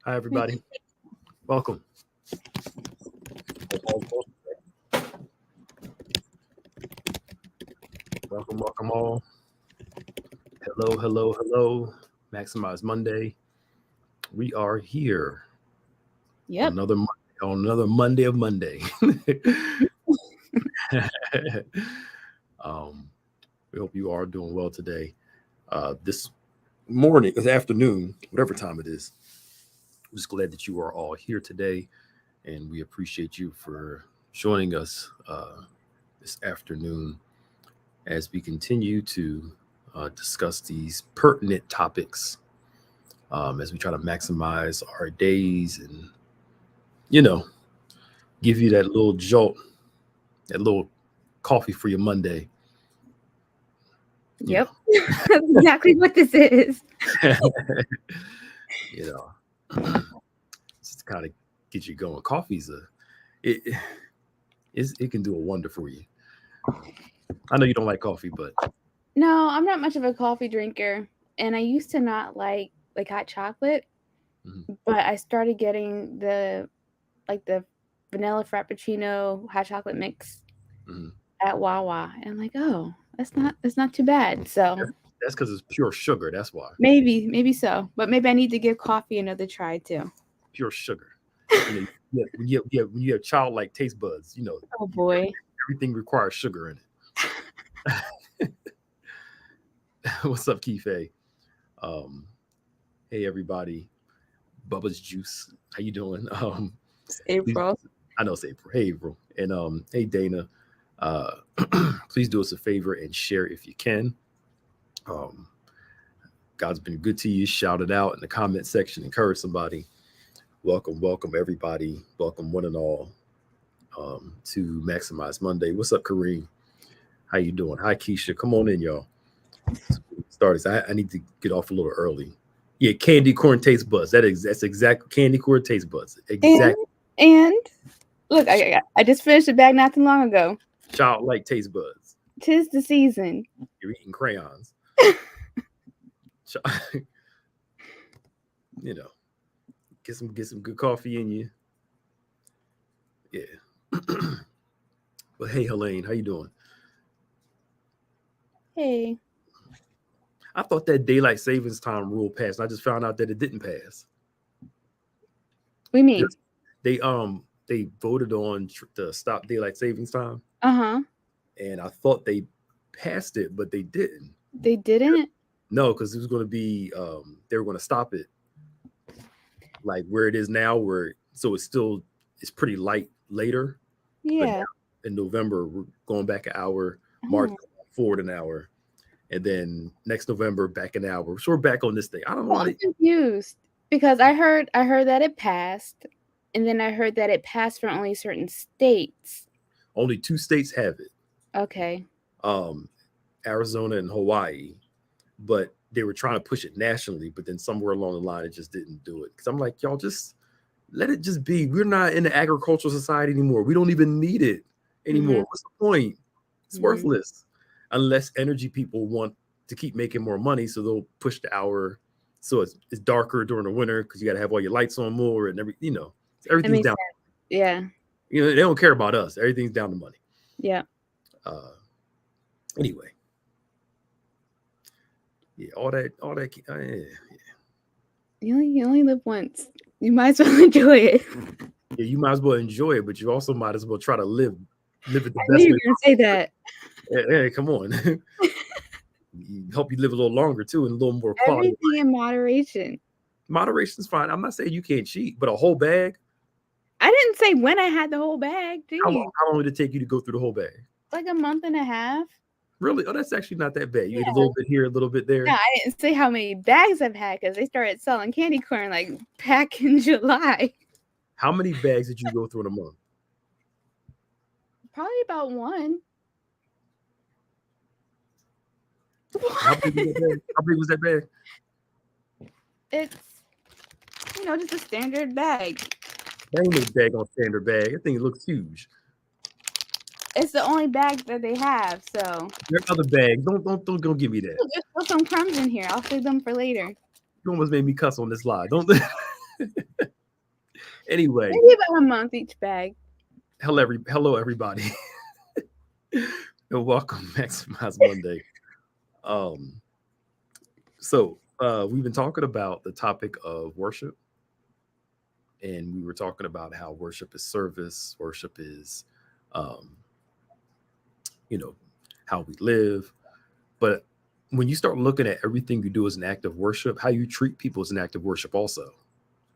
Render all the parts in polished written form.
Hi, everybody. Welcome. Welcome, welcome all. Hello, hello, hello. Maximize Monday. We are here on Yep. another Monday of Monday. um, we hope you are doing well today. This morning, this afternoon, whatever time it is. I'm just glad that you are all here today, and we appreciate you for joining us this afternoon as we continue to discuss these pertinent topics as we try to maximize our days and, you know, give you that little jolt, that little coffee for your Monday, you Yep. That's exactly what this is. know, you know, just to kind of get you going. Coffee's it, it can do a wonder for you. I know you don't like coffee, but No, I'm not much of a coffee drinker, and I used to not like hot chocolate, mhm, but I started getting the vanilla frappuccino hot chocolate mix mhm. at Wawa, and I'm like, oh, that's not too bad. So That's because it's pure sugar. That's why. maybe so, but maybe I need to give coffee another try too. Pure sugar. You know, when you have childlike taste buds, Oh boy. everything requires sugar in it. What's up, Kife? Um, hey everybody, Bubba's Juice. How you doing? It's Please, April. I know it's April. Hey April, and hey Dana. Uh, please do us a favor and share if you can. Um, God's been good to you. Shout it out in the comment section. Encourage somebody. Welcome, welcome everybody. Welcome one and all to Maximize Monday. What's up, Kareem? How you doing? Hi, Keisha. Come on in, y'all. Started. I need to get off a little early. Yeah, candy corn taste buds. That's exact candy corn taste buds. And Exact and look, I just finished a bag not too long ago. childlike taste buds. 'Tis the season. You're eating crayons. you know, get some good coffee in you. Yeah. But hey, Helene, how you doing? Hey, I thought that daylight savings time rule passed. And I just found out that it didn't pass. we mean. Just- they voted on to stop daylight savings time, Uh-huh. and I thought they passed it, but they didn't. They didn't? No, because it was going to be they were going to stop it like where it is now, where so it's pretty light later, but Yeah. now in November we're going back an hour, March Oh, forward an hour, and then next November back an hour. So we're back on this thing. I don't know well, why I'm they, confused because I heard that it passed, and then I heard that it passed for only certain states. only two states have it, Okay. um, Arizona and Hawaii, but they were trying to push it nationally, but then somewhere along the line it just didn't do it. Because I'm like, y'all just let it just be. We're not in the agricultural society anymore. We don't even need it Mm-hmm. anymore. What's the point? It's Mm-hmm. worthless unless energy people want to keep making more money, so they'll push the hour so it's darker during the winter because you got to have all your lights on more and That everything's makes down. sense. Yeah. They don't care about us. Everything's down to money. Yeah. Uh, anyway, yeah, all that. Yeah. You only live once. You might as well enjoy it. Yeah, you might as well enjoy it, but you also might as well try to live it the I knew best you way. were gonna say that. Hey, come on. Help you live a little longer too and a little more quality. Everything in moderation. Moderation's fine. I'm not saying you can't cheat, but a whole bag. I didn't say when I had the whole bag. How long? Geez, How long did it take you to go through the whole bag? like a month and a half. Really? Oh, that's actually not that bad. You ate a Yeah. little bit here, a little bit No, there. I didn't say how many bags I've had because they started selling candy corn like back in July. How many bags did you go through in a month? Probably about one. How big was that What? bag? How big was that bag? It's just a standard bag. That ain't no bag on standard bag. That thing looks huge. It's the only bag that they have. So There are other bags. Don't give me that. there's still some crumbs in here. I'll save them for later. You almost made me cuss on this live. Don't. Anyway, Maybe about a month each bag. hello everybody, and welcome Maximize Monday. Um, so we've been talking about the topic of worship, and we were talking about how worship is service, worship is, um, you know, how we live. But when you start looking at everything you do as an act of worship, how you treat people is an act of worship also.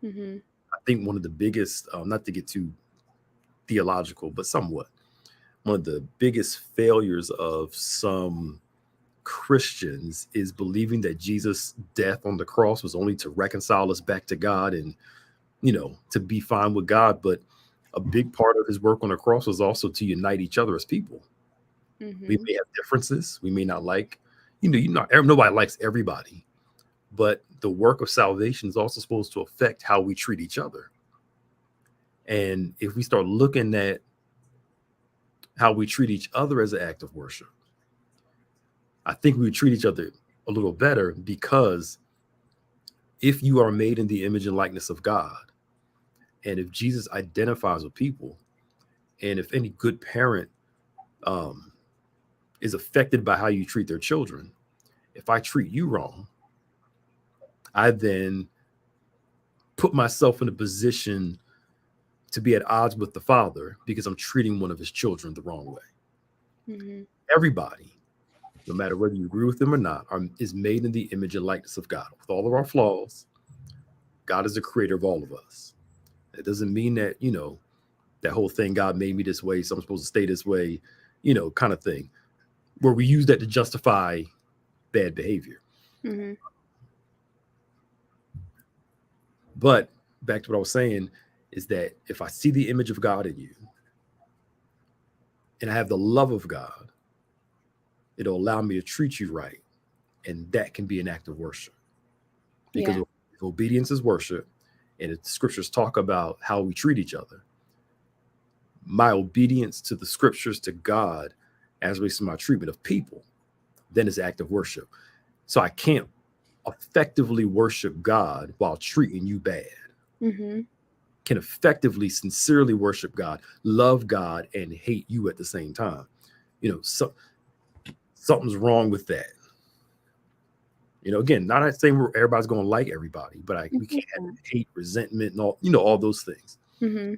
Mm-hmm. I think one of the biggest, not to get too theological, but somewhat, one of the biggest failures of some Christians is believing that Jesus' death on the cross was only to reconcile us back to God and, to be fine with God. But a big part of his work on the cross was also to unite each other as people. We Mm-hmm. may have differences. We may not like, nobody likes everybody, but the work of salvation is also supposed to affect how we treat each other. And if we start looking at how we treat each other as an act of worship, I think we would treat each other a little better, because if you are made in the image and likeness of God, and if Jesus identifies with people, and if any good parent um, is affected by how you treat their children, if I treat you wrong, I then put myself in a position to be at odds with the Father because I'm treating one of his children the wrong way. Mm-hmm. Everybody, no matter whether you agree with them or not, is made in the image and likeness of God. With all of our flaws, God is the creator of all of us. It doesn't mean that, that whole thing, God made me this way, so I'm supposed to stay this way, kind of thing, where we use that to justify bad behavior. Mm-hmm. But back to what I was saying is that if I see the image of God in you and I have the love of God, it'll allow me to treat you right. And that can be an act of worship, because Yeah. if obedience is worship, and if the scriptures talk about how we treat each other, my obedience to the scriptures, to God, as relates to my treatment of people, then is act of worship. So I can't effectively worship God while treating you bad. Mm-hmm. Can effectively, sincerely worship God, love God, and hate you at the same time. So something's wrong with that. Again, not saying everybody's going to like everybody, but we can't have hate, resentment, and all those things. Mm-hmm.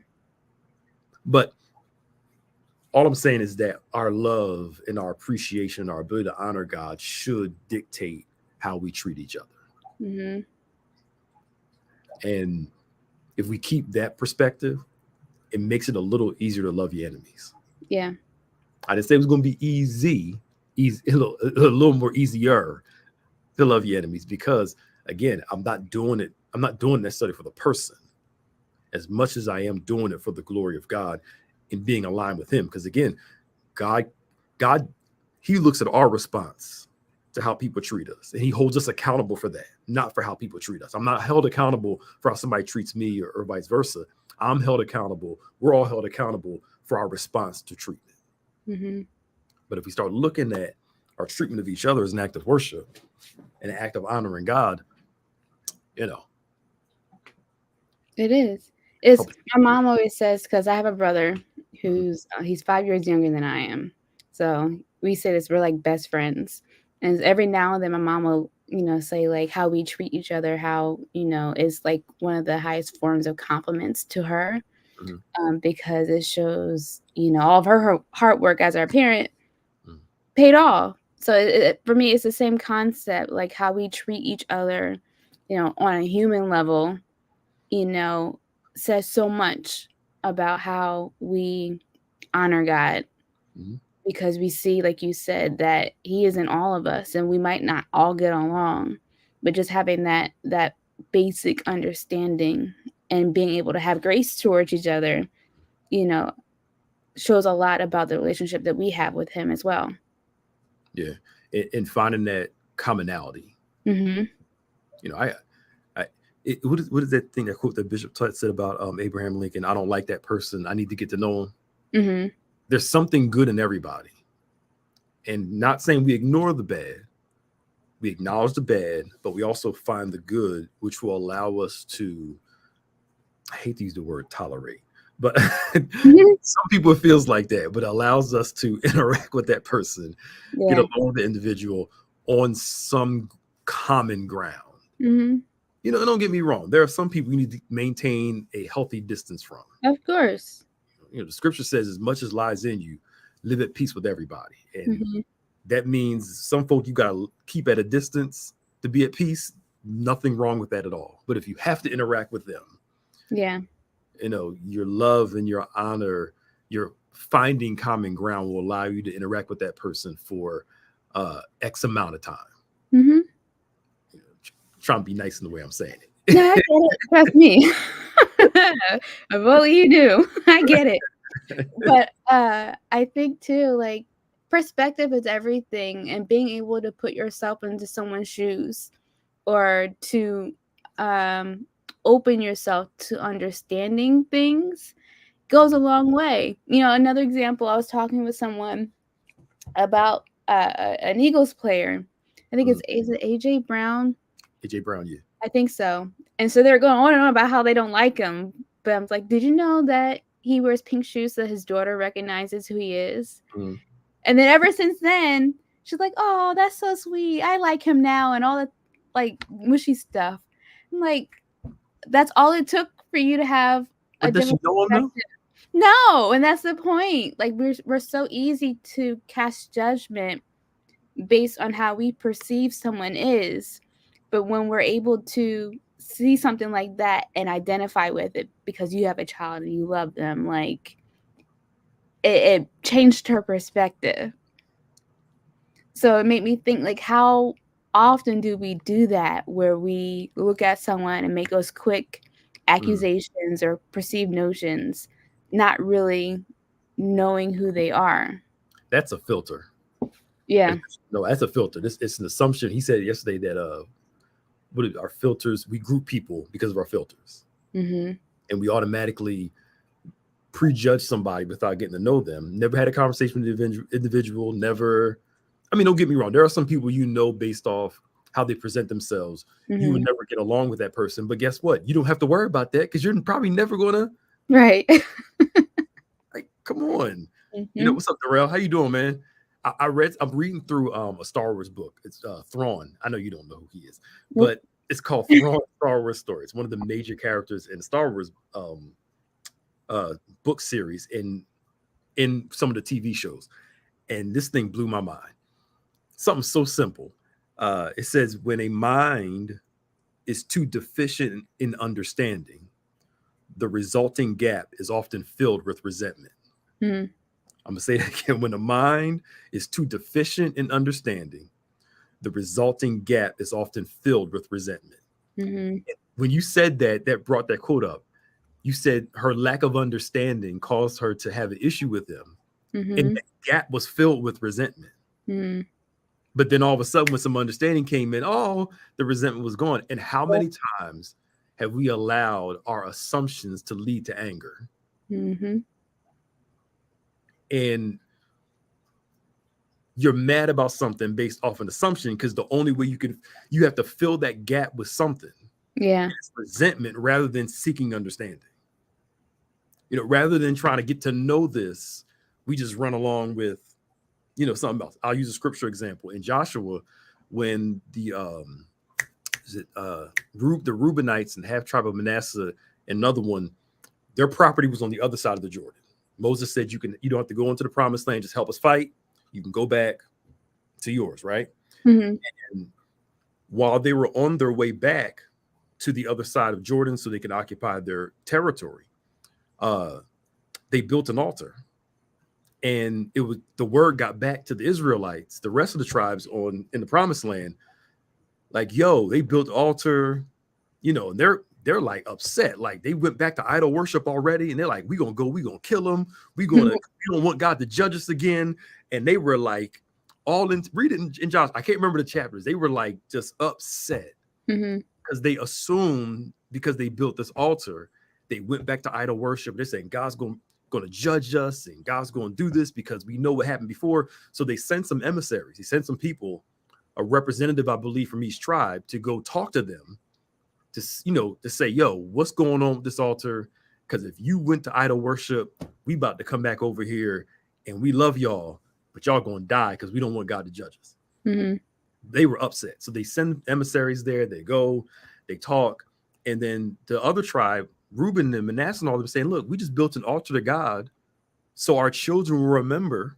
But all I'm saying is that our love and our appreciation, our ability to honor God, should dictate how we treat each other. Mm-hmm. And if we keep that perspective, it makes it a little easier to love your enemies. Yeah. I didn't say it was going to be easy, a little more easier to love your enemies, because again, I'm not doing it necessarily for the person as much as I am doing it for the glory of God and being aligned with him. Because again, God, he looks at our response to how people treat us, and he holds us accountable for that, not for how people treat us. I'm not held accountable for how somebody treats me, or vice versa. I'm held accountable. We're all held accountable for our response to treatment. Mm-hmm. But if we start looking at our treatment of each other as an act of worship, an act of honoring God, It is. It's helps. my mom always says, because I have a brother who's he's 5 years younger than I am. So we say this, we're like best friends. And every now and then my mom will, say like how we treat each other, how, is like one of the highest forms of compliments to her. Mhm. Because it shows, all of her hard work as our parent Mhm. paid off. So for me, it's the same concept, like how we treat each other, on a human level, says so much about how we honor God, Mhm. because we see, like you said, that he is in all of us, and we might not all get along, but just having that basic understanding and being able to have grace towards each other, you know, shows a lot about the relationship that we have with him as well. Yeah, and finding that commonality. Mhm. I what is that thing, that quote that Bishop Tutt said about Abraham Lincoln? I don't like that person. I need to get to know him. Mhm. There's something good in everybody, and not saying we ignore the bad. We acknowledge the bad, but we also find the good, which will allow us to I hate to use the word tolerate, but Mhm. some people it feels like that, but it allows us to interact with that person, get Yeah. along with the individual on some common ground. Hmm. Don't get me wrong. There are some people you need to maintain a healthy distance from. Of course. The scripture says, as much as lies in you, live at peace with everybody. And Hmm. that means some folk you got to keep at a distance to be at peace. Nothing wrong with that at all. But if you have to interact with them, Yeah. your love and your honor, your finding common ground will allow you to interact with that person for X amount of time. Hmm. Trying to be nice in the way I'm saying it. No, I get it. Trust me. Of all you do, I get it. But I think too, like, perspective is everything, and being able to put yourself into someone's shoes, or to um open yourself to understanding things, goes a long way. Another example, I was talking with someone about an Eagles player. I think Mm. is it AJ Brown? AJ Brown, yeah. I think so. And so they're going on and on about how they don't like him. But I'm like, did you know that he wears pink shoes so his daughter recognizes who he is? Mm. And then ever since then, she's like, oh, that's so sweet. I like him now, and all that, like, mushy stuff. I'm like, that's all it took for you to have a But does she different know him though? perspective. No, and that's the point. Like, we're so easy to cast judgment based on how we perceive someone is. But when we're able to see something like that and identify with it because you have a child and you love them, like, it changed her perspective. So it made me think, like, how often do we do that, where we look at someone and make those quick accusations or perceived notions, not really knowing who they are? That's a filter. Yeah. No, that's a filter. It's an assumption. He said yesterday that our filters, we group people because of our filters. Mm-hmm. And we automatically prejudge somebody without getting to know them. Never had a conversation with the individual, never. I mean, don't get me wrong. There are some people based off how they present themselves. You would Mm-hmm. never get along with that person. But guess what? You don't have to worry about that because you're probably never going to. Right. Like, come on. Mm-hmm. What's up, Darrell? How you doing, man? I'm reading through a Star Wars book. It's Thrawn. I know you don't know who he is, but it's called Thrawn Star Wars Story. It's one of the major characters in Star Wars book series in some of the TV shows. And this thing blew my mind. Something so simple. It says when a mind is too deficient in understanding, the resulting gap is often filled with resentment. Mm-hmm. I'm going to say that again. When a mind is too deficient in understanding, the resulting gap is often filled with resentment. Mm-hmm. When you said that brought that quote up. You said her lack of understanding caused her to have an issue with him. Mm-hmm. And that gap was filled with resentment. Mm-hmm. But then all of a sudden, when some understanding came in, the resentment was gone. And how many times have we allowed our assumptions to lead to anger? Mm-hmm. And you're mad about something based off an assumption because the only way you have to fill that gap with something. Yeah. It's resentment rather than seeking understanding. Rather than trying to get to know this, we just run along with, something else. I'll use a scripture example in Joshua when the Reubenites and half tribe of Manasseh, another one, their property was on the other side of the Jordan. Moses said, you don't have to go into the promised land, just help us fight. You can go back to yours, right? Mm-hmm. And while they were on their way back to the other side of Jordan so they can occupy their territory, they built an altar. And the word got back to the Israelites, the rest of the tribes in the promised land, like, yo, they built altar, and they're like upset. Like they went back to idol worship already. And they're like, we're going to kill them. We don't want God to judge us again. And they were like, read it in Josh. I can't remember the chapters. They were like just upset because they assumed because they built this altar, they went back to idol worship. They're saying God's going to judge us and God's going to do this because we know what happened before. So they sent some emissaries. He sent some people, a representative, I believe, from each tribe to go talk to them to say, yo, what's going on with this altar? Because if you went to idol worship, we about to come back over here and we love y'all, but y'all gonna die because we don't want God to judge us. Mm-hmm. They were upset. So they send emissaries there, they go, they talk, and then the other tribe, Reuben and Manasseh and all them saying, look, we just built an altar to God so our children will remember,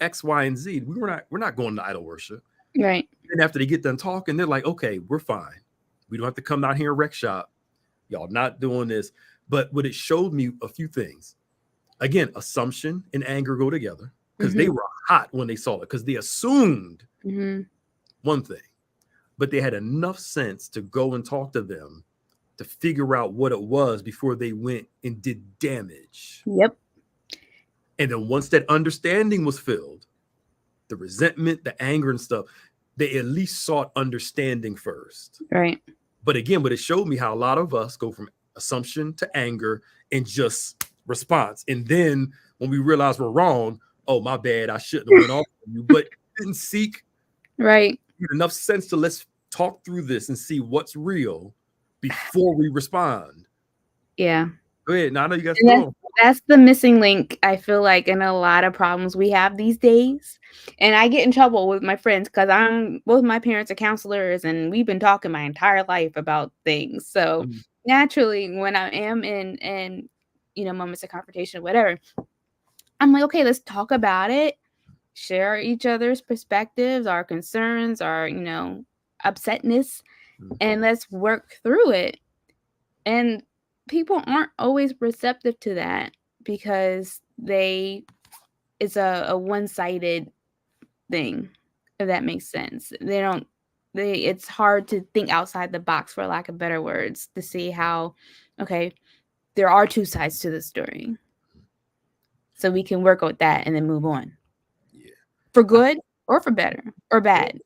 X, Y, and Z. We're not going to idol worship. Right. And after they get done talking, they're like, okay, we're fine. We don't have to come down here and wreck shop. Y'all not doing this. But what it showed me a few things. Again, assumption and anger go together because they were hot when they saw it because they assumed one thing, but they had enough sense to go and talk to them to figure out what it was before they went and did damage. Yep. And then once that understanding was filled, the resentment, the anger and stuff, they at least sought understanding first. Right. But again, it showed me how a lot of us go from assumption to anger and just response. And then when we realize we're wrong, oh, my bad, I shouldn't have went off on you, but didn't seek enough sense to let's talk through this and see what's real before we respond. Yeah. Go ahead. Now I know you guys go. That's the missing link, I feel like, in a lot of problems we have these days. And I get in trouble with my friends because both my parents are counselors and we've been talking my entire life about things. So naturally, when I am in moments of confrontation or whatever, I'm like, okay, let's talk about it, share each other's perspectives, our concerns, our, upsetness, and let's work through it. And people aren't always receptive to that because it's a one-sided thing, if that makes sense. It's hard to think outside the box, for lack of better words, to see how, okay, there are two sides to the story. So we can work with that and then move on. Yeah. For good or for better or bad.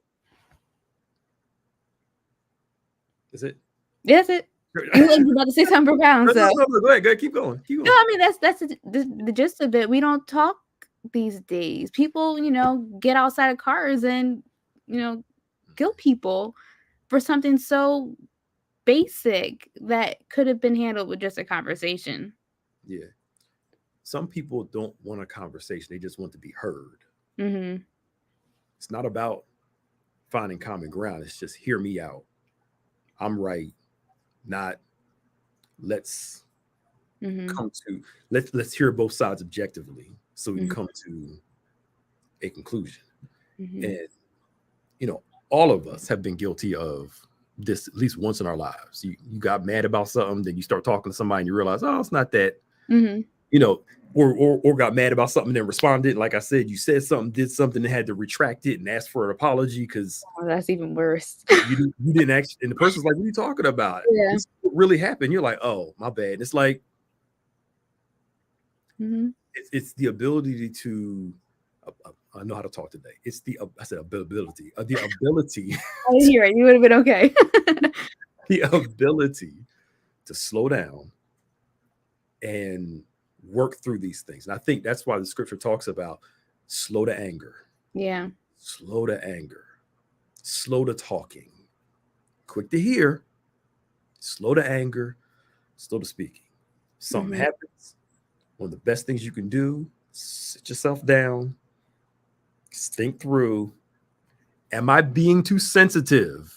Is it? That's it. You're about to say something profound. So. No, go ahead, keep going. No, I mean that's the gist of it. We don't talk these days. People, get outside of cars and kill people for something so basic that could have been handled with just a conversation. Yeah. Some people don't want a conversation. They just want to be heard. Mm-hmm. It's not about finding common ground. It's just hear me out. I'm right. Not let's come to let's hear both sides objectively so we can come to a conclusion. And all of us have been guilty of this at least once in our lives. You got mad about something, then you start talking to somebody and you realize, oh, it's not that. Or got mad about something and then responded. Like I said, you said something, did something, and had to retract it and ask for an apology because that's even worse. you didn't actually, and the person's like, what are you talking about? Yeah. This really happened. You're like, oh, my bad. And it's like, it's the ability to, I know how to talk today. It's the ability. I didn't hear it. You would have been okay. The ability to slow down and work through these things. And I think that's why the scripture talks about slow to anger. Yeah. Slow to anger. Slow to talking. Quick to hear. Slow to anger. Slow to speaking. Something happens. One of the best things you can do, sit yourself down. Think through. Am I being too sensitive?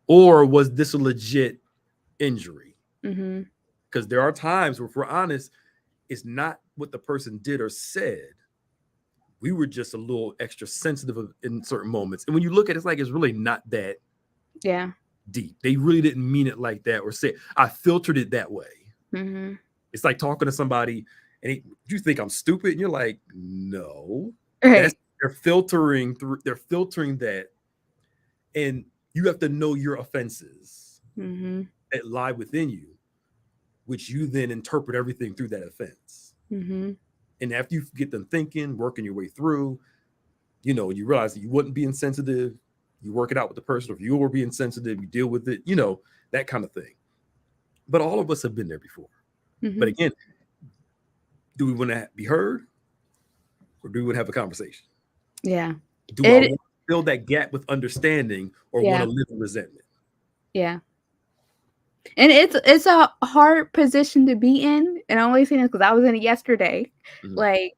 Or was this a legit injury? Because there are times where, if we're honest, it's not what the person did or said. We were just a little extra sensitive in certain moments. And when you look at it, it's like it's really not that deep. They really didn't mean it like that or say, I filtered it that way. It's like talking to somebody and you think I'm stupid. And you're like, no. Right. They're filtering that. And you have to know your offenses that lie within you, which you then interpret everything through that offense. And after you get them thinking, working your way through, you realize that you wasn't being sensitive, you work it out with the person. Or if you were being sensitive, you deal with it, that kind of thing. But all of us have been there before. But again, do we want to be heard or do we want to have a conversation? Yeah. Do I want to fill that gap with understanding or want to live in resentment? Yeah. And it's a hard position to be in, and I'm only saying this because I was in it yesterday. Mhm. Like,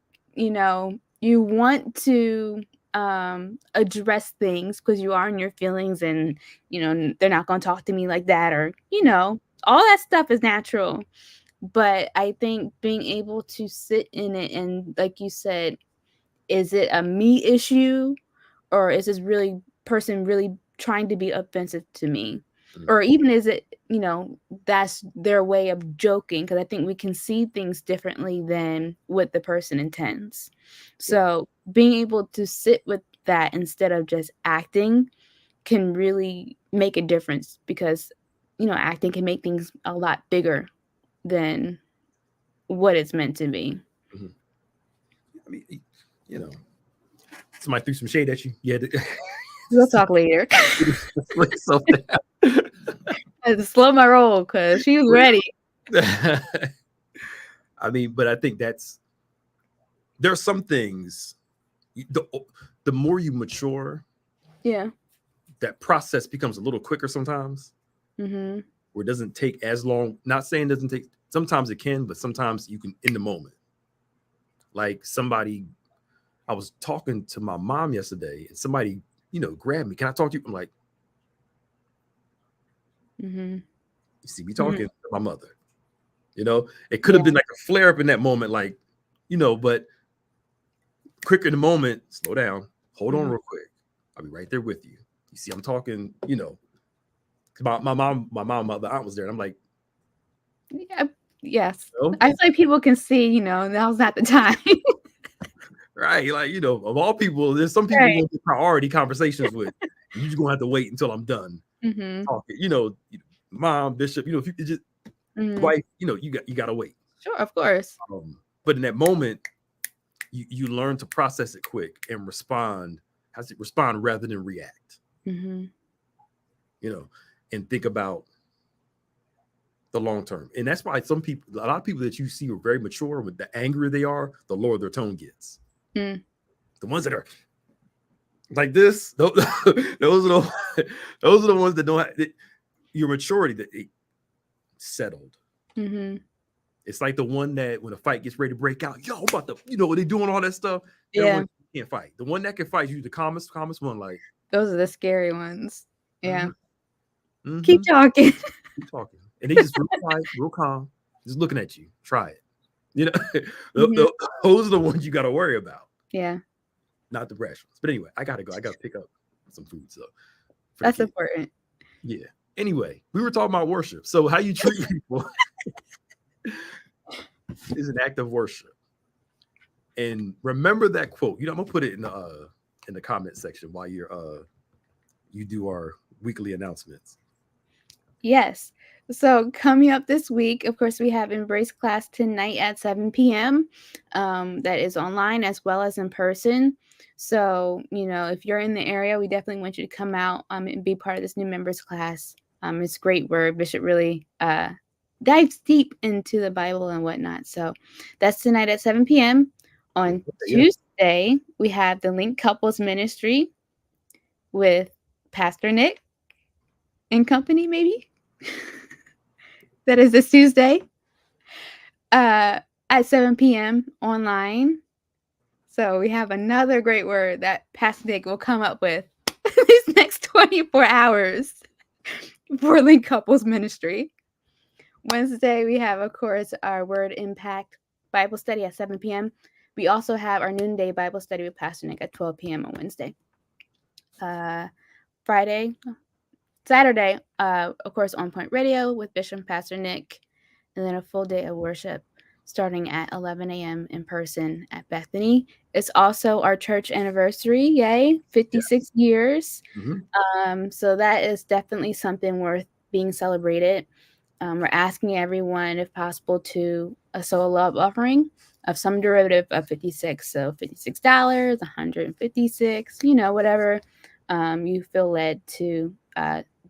you want to address things because you are in your feelings, and they're not going to talk to me like that, or all that stuff is natural. But I think being able to sit in it and, like you said, is it a me issue, or is this really person really trying to be offensive to me? Mhm. Or even is it, that's their way of joking? Because I think we can see things differently than what the person intends. Yeah. So being able to sit with that instead of just acting can really make a difference, because acting can make things a lot bigger than what it's meant to be. Mhm. I mean, you know, somebody threw some shade at you. You had to We'll talk later. slow yourself down. I had to slow my roll because she was ready. I mean, but I think there are some things. The more you mature, Yeah. that process becomes a little quicker sometimes, Mhm. where it doesn't take as long. Not saying it doesn't take. Sometimes it can, but sometimes you can in the moment. Like I was talking to my mom yesterday, and somebody, grabbed me. Can I talk to you? I'm like, Mhm. you see me Mhm. talking to my mother. It could have Yeah. been like a flare up in that moment, like, but quicker in the moment, slow down, hold on Mhm. real quick. I'll be right there with you. You see, I'm talking, 'cause my mom, my aunt was there, and I'm like, Yeah. Yes. no, I feel like people can see, now's not the time. right? Like, of all people, there's some people Right. going to priority conversations with. And you're just gonna have to wait until I'm done Mhm. talking. Mom, Bishop, if you just Mhm. wife, you gotta wait. Sure, of course. But in that moment, you learn to process it quick and respond. Has it respond rather than react? Mhm. You know, and think about the long term. And that's why a lot of people that you see are very mature. With the angrier they are, the lower their tone gets. Mm. The ones that are like this, those are those are the ones that don't have your maturity that it settled. Mhm. It's like the one that when a fight gets ready to break out, yo, I'm about to, when they doing all that stuff, they're Yeah. one that can't fight. The one that can fight you, the calmest one, like, Those are the scary ones. Yeah. mm-hmm, mm-hmm, Keep talking. keep talking. And they just real quiet, real calm, just looking at you. Try it. You know, Mhm. those are the ones you got to worry about, Yeah. not the brash ones. But anyway, I gotta go. I gotta pick up some food so for the That's kids. important. Yeah. Anyway, we were talking about worship. So how you treat people is an act of worship. And remember that quote. I'm gonna put it in the comment section while you do our weekly announcements. Yes. So coming up this week, of course, we have Embrace class tonight at 7 p.m. That is online as well as in person. So, if you're in the area, we definitely want you to come out and be part of this new members class. It's great where Bishop really dives deep into the Bible and whatnot. So that's tonight at 7 p.m. On Yeah. Tuesday, we have the Link Couples Ministry with Pastor Nick and company, maybe. That is this Tuesday uh, at 7 p.m. online. So we have another great word that Pastor Nick will come up with these next 24 hours for Link Couples Ministry. Wednesday, we have, of course, our Word Impact Bible study at 7 p.m. We also have our noonday Bible study with Pastor Nick at 12 p.m. on Wednesday. Saturday, of course, On Point Radio with Bishop and Pastor Nick, and then a full day of worship starting at 11 a.m. in person at Bethany. It's also our church anniversary. Yay, 56 years. Mm-hmm. So that is definitely something worth being celebrated. We're asking everyone, if possible, to sow a love offering of some derivative of 56. So $56, 156, whatever you feel led to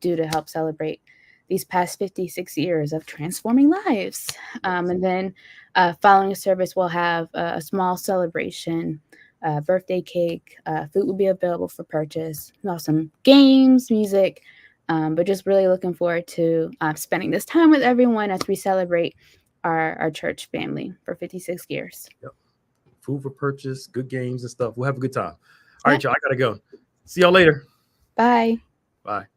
do to help celebrate these past 56 years of transforming lives. And then following the service, we'll have a small celebration, birthday cake. Food will be available for purchase. We'll have some games, music, But just really looking forward to spending this time with everyone as we celebrate our church family for 56 years. Yep. Food for purchase, good games and stuff. We'll have a good time. All right, y'all. I gotta go. See y'all later. Bye. Bye.